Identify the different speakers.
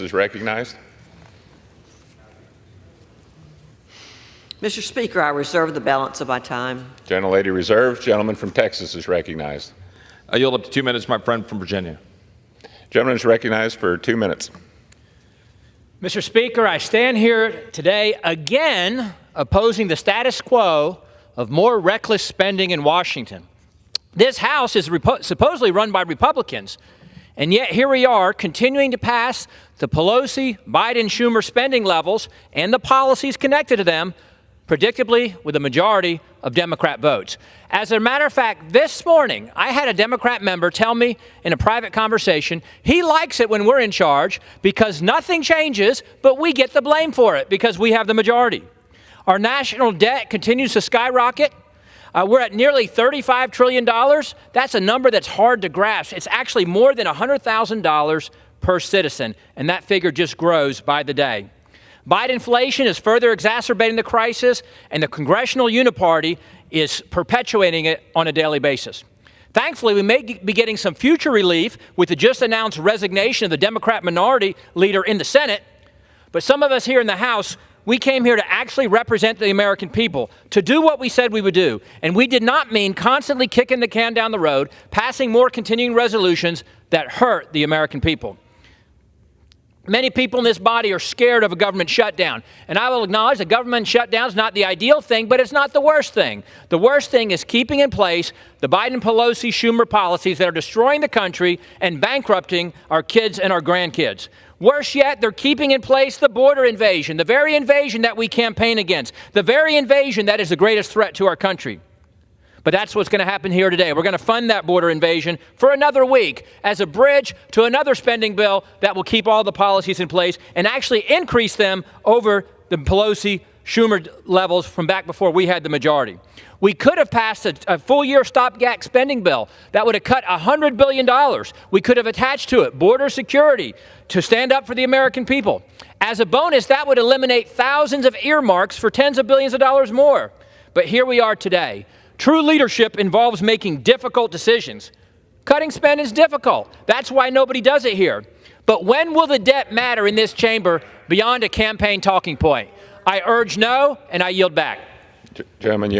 Speaker 1: is recognized.
Speaker 2: Mr. Speaker, I reserve the balance of my time.
Speaker 1: Gentlelady reserved. Gentleman from Texas is recognized.
Speaker 3: I yield up to 2 minutes, my friend from Virginia.
Speaker 1: Gentleman is recognized for 2 minutes.
Speaker 4: Mr. Speaker, I stand here today again opposing the status quo of more reckless spending in Washington. This House is supposedly run by Republicans, and yet here we are continuing to pass the Pelosi, Biden, Schumer spending levels and the policies connected to them, predictably with a majority of Democrat votes. As a matter of fact, this morning, I had a Democrat member tell me in a private conversation he likes it when we're in charge because nothing changes, but we get the blame for it because we have the majority. Our national debt continues to skyrocket. We're at nearly $35 trillion. That's a number that's hard to grasp. It's actually more than $100,000 per citizen, and that figure just grows by the day. Biden inflation is further exacerbating the crisis, and the Congressional Uniparty is perpetuating it on a daily basis. Thankfully, we may be getting some future relief with the just announced resignation of the Democrat minority leader in the Senate, but some of us here in the House, we came here to actually represent the American people, to do what we said we would do. And we did not mean constantly kicking the can down the road, passing more continuing resolutions that hurt the American people. Many people in this body are scared of a government shutdown. And I will acknowledge a government shutdown is not the ideal thing, but it's not the worst thing. The worst thing is keeping in place the Biden, Pelosi, Schumer policies that are destroying the country and bankrupting our kids and our grandkids. Worse yet, they're keeping in place the border invasion, the very invasion that we campaign against, the very invasion that is the greatest threat to our country. But that's what's going to happen here today. We're going to fund that border invasion for another week as a bridge to another spending bill that will keep all the policies in place and actually increase them over the Pelosi-Schumer levels from back before we had the majority. We could have passed a full-year stopgap spending bill that would have cut $100 billion. We could have attached to it border security to stand up for the American people. As a bonus, that would eliminate thousands of earmarks for tens of billions of dollars more. But here we are today. True leadership involves making difficult decisions. Cutting spend is difficult. That's why nobody does it here. But when will the debt matter in this chamber beyond a campaign talking point? I urge no, and I yield back.
Speaker 1: Gentleman,